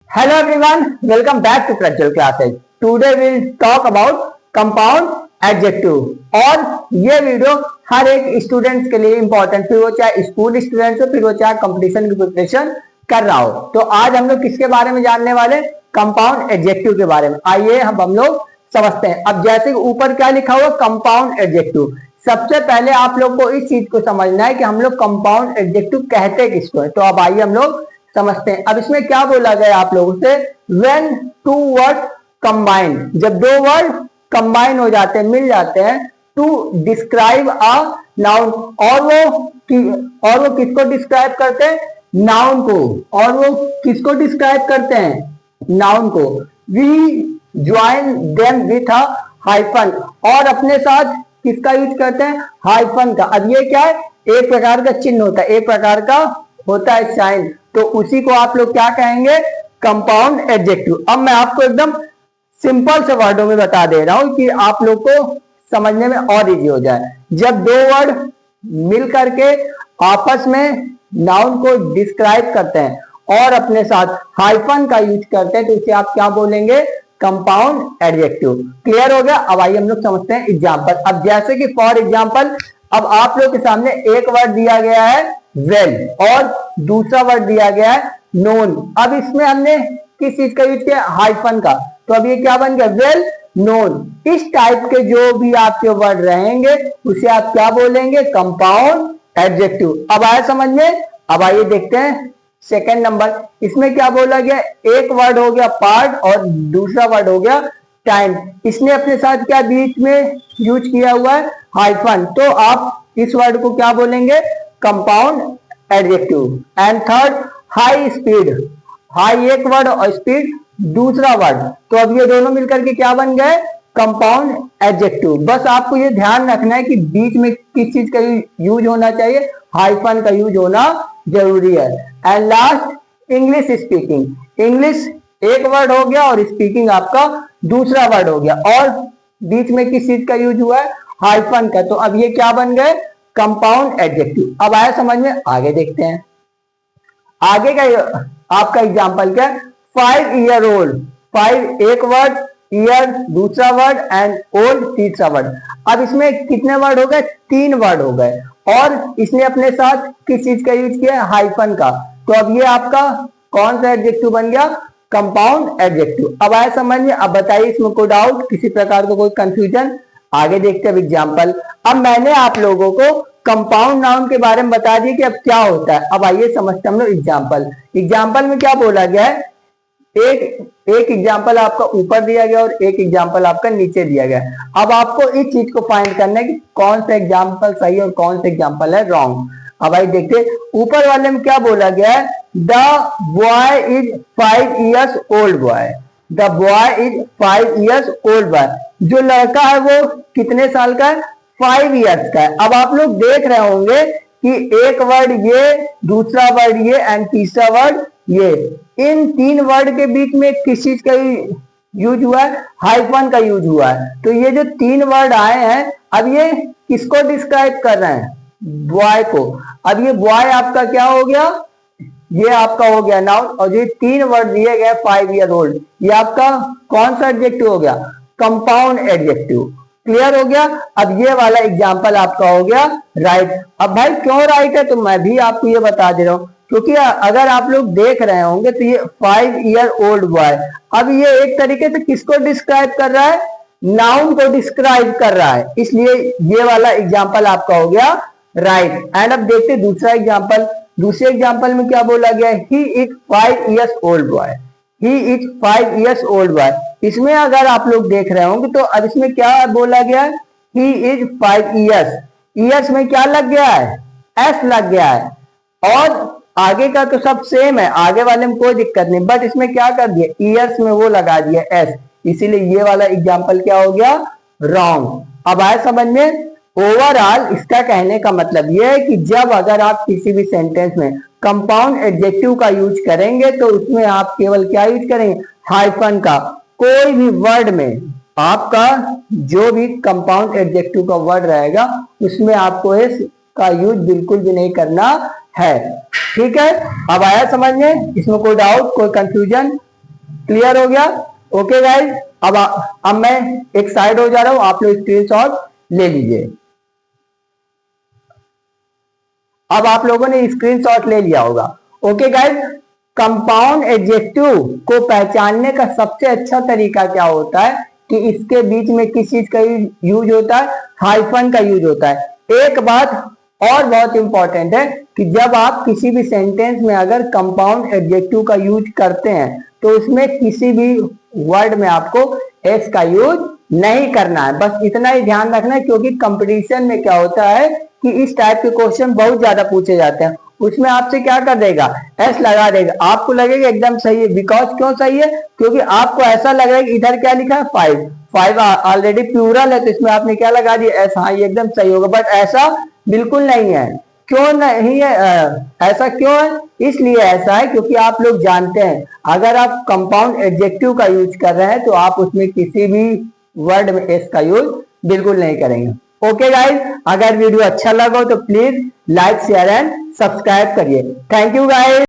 Hello everyone, welcome back to Prajwal Classes. Today we'll talk about compound adjective और ये video हर एक students के लिए इम्पोर्टेंट, फिर वो चाहे स्कूल स्टूडेंट्स हो, फिर वो चाहे कंपटीशन की प्रिपरेशन कर रहा हो। तो आज हम लोग किसके बारे में जानने वाले? कंपाउंड एडजेक्टिव के बारे में। आइए हम लोग समझते हैं। अब जैसे ऊपर क्या लिखा हुआ कंपाउंड एडजेक्टिव, सबसे पहले आप लोग को इस चीज को समझना है कि हम लोग कंपाउंड एडजेक्टिव कहते किसको है। तो अब आइए हम लोग समझते हैं। अब इसमें क्या बोला गया आप लोगों से? व्हेन टू वर्ड कंबाइंड, जब दो वर्ड कंबाइन हो जाते हैं, मिल जाते हैं, टू डिस्क्राइब अ नाउन, और वो किसको डिस्क्राइब करते हैं? नाउन को। और वो किसको डिस्क्राइब करते हैं? नाउन को। We join them with a hyphen, और अपने साथ किसका यूज करते हैं? हाइफन का। अब ये क्या है? एक प्रकार का चिन्ह होता है, एक प्रकार का होता है साइन, तो उसी को आप लोग क्या कहेंगे? Compound adjective. अब मैं आपको एकदम सिंपल से वर्डों में बता दे रहा हूं कि आप लोग को समझने में और इजी हो जाए। जब दो वर्ड मिल करके आपस में नाउन को डिस्क्राइब करते हैं और अपने साथ हाइफन का यूज करते हैं, तो इसे आप क्या बोलेंगे? Compound adjective. क्लियर हो गया? अब आइए हम लोग समझते हैं एग्जाम्पल। अब जैसे कि फॉर एग्जाम्पल, अब आप लोग के सामने एक वर्ड दिया गया है वेल और दूसरा वर्ड दिया गया है नोन। अब इसमें हमने किस चीज का यूज किया? हाइफन का। तो अब ये क्या बन गया? Well known. इस टाइप के जो भी आपके वर्ड रहेंगे उसे आप क्या बोलेंगे? Compound adjective. अब आया समझ में? अब आइए देखते हैं सेकंड नंबर। इसमें क्या बोला गया? एक वर्ड हो गया पार्ट और दूसरा वर्ड हो गया टाइम। इसने अपने साथ क्या बीच में यूज किया हुआ है? हाइफन। तो आप इस वर्ड को क्या बोलेंगे? Compound adjective. And third, high speed. High एक वर्ड और स्पीड दूसरा वर्ड, तो अब ये दोनों मिलकर के क्या बन गए? Compound adjective. बस आपको ये ध्यान रखना है कि बीच में किस चीज का यूज होना चाहिए? हाइफन का यूज होना जरूरी है। And last, English speaking. English एक वर्ड हो गया और स्पीकिंग आपका दूसरा वर्ड हो गया, और बीच में किस चीज का यूज हुआ है? हाइफन का। तो अब ये क्या बन गए? Compound adjective. अब आया समझ में? आगे देखते हैं। आगे का आपका एग्जांपल क्या है? 5 ईयर ओल्ड। 5 एक वर्ड, ईयर दूसरा वर्ड, एंड ओल्ड तीसरा वर्ड। अब इसमें कितने वर्ड हो गए? 3 वर्ड हो गए, और इसने अपने साथ किस चीज का यूज किया? हाइफन का। तो अब ये आपका कौन सा एडजेक्टिव बन गया? Compound adjective. अब आया समझ में? अब बताइए इसमें कोई डाउट, किसी प्रकार का कोई कंफ्यूजन? आगे देखते हैं एग्जाम्पल। अब मैंने आप लोगों को कंपाउंड नाउन के बारे में बता दिया कि अब क्या होता है। अब आइए समझते हम लोग एग्जाम्पल। एग्जाम्पल में क्या बोला गया है? एक एग्जाम्पल आपका ऊपर दिया गया और एक एग्जाम्पल आपका नीचे दिया गया। अब आपको इस चीज को फाइंड करना है कि कौन सा एग्जाम्पल सही है और कौन सा एग्जाम्पल है रॉन्ग। अब आइए देखते, ऊपर वाले में क्या बोला गया है? The boy is 5 years old boy. The boy is 5 years old boy. जो लड़का है वो कितने साल का है? 5 ईयर्स का है। अब आप लोग देख रहे होंगे कि एक वर्ड ये, दूसरा वर्ड ये, एंड तीसरा वर्ड ये। इन 3 वर्ड के बीच में किस चीज का यूज हुआ है? हाइफन का यूज हुआ है। तो ये जो 3 वर्ड आए हैं, अब ये किसको डिस्क्राइब कर रहे हैं? बॉय को। अब ये बॉय आपका क्या हो गया? ये आपका हो गया नाउन, और ये 3 वर्ड दिए गए 5 ईयर ओल्ड, ये आपका कौन सा एडजेक्टिव हो गया? Compound adjective. क्लियर हो गया? अब ये वाला एग्जाम्पल आपका हो गया राइट। अब भाई क्यों राइट है? तो मैं भी आपको ये बता दे रहा हूं, क्योंकि अगर आप लोग देख रहे होंगे तो ये 5 ईयर ओल्ड बॉय, अब ये एक तरीके से किसको डिस्क्राइब कर रहा है? नाउन को डिस्क्राइब कर रहा है, इसलिए ये वाला एग्जाम्पल आपका हो गया राइट। एंड अब देखते दूसरा एग्जाम्पल। दूसरे एग्जाम्पल में क्या बोला गया? He is 5 years old boy. He is 5 years old boy. इसमें अगर आप लोग देख रहे होंगे तो अब इसमें क्या बोला गया है? He is 5 years. ईयर्स में क्या लग गया है? एस लग गया है, और आगे का तो सब सेम है, आगे वाले में कोई दिक्कत नहीं, बट इसमें क्या कर दिया? ईयर्स में वो लगा दिया एस, इसीलिए ये वाला एग्जाम्पल क्या हो गया? रॉन्ग। अब आए समझ में? ओवरऑल इसका कहने का मतलब यह है कि जब अगर आप किसी भी सेंटेंस में कंपाउंड एडजेक्टिव का यूज करेंगे तो उसमें आप केवल क्या यूज करेंगे? हाइफन का। कोई भी वर्ड में आपका जो भी कंपाउंड एडजेक्टिव का वर्ड रहेगा उसमें आपको इस का यूज बिल्कुल भी नहीं करना है। ठीक है? अब आया समझ में? इसमें कोई डाउट, कोई कंफ्यूजन? क्लियर हो गया? ओके गाइज, अब मैं एक साइड हो जा रहा हूं, आप लोग स्क्रीनशॉट ले लीजिए। अब आप लोगों ने स्क्रीनशॉट ले लिया होगा। ओके गाइज, कंपाउंड एडजेक्टिव को पहचानने का सबसे अच्छा तरीका क्या होता है कि इसके बीच में किस चीज का यूज होता है? हाइफन का यूज होता है। एक बात और बहुत इंपॉर्टेंट है कि जब आप किसी भी सेंटेंस में अगर कंपाउंड एडजेक्टिव का यूज करते हैं तो उसमें किसी भी वर्ड में आपको एस का यूज नहीं करना है। बस इतना ही ध्यान रखना है, क्योंकि कंपटीशन में क्या होता है कि इस टाइप के क्वेश्चन बहुत ज्यादा पूछे जाते हैं। उसमें आपसे क्या कर देगा? एस लगा देगा। आपको लगेगा एकदम सही है, बिकॉज क्यों सही है? क्योंकि आपको ऐसा लगेगा कि इधर क्या लिखा है? 5 ऑलरेडी प्लूरल है, तो इसमें आपने क्या लगा दिया? एस। हाँ, ये एकदम सही होगा, बट ऐसा बिल्कुल नहीं है। क्यों नहीं है? ऐसा क्यों है? इसलिए ऐसा है क्योंकि आप लोग जानते हैं अगर आप कंपाउंड एडजेक्टिव का यूज कर रहे हैं तो आप उसमें किसी भी वर्ड में एस का यूज बिल्कुल नहीं करेंगे। ओके गाइज, अगर वीडियो अच्छा लगा तो please like share and subscribe करिए। Thank you guys.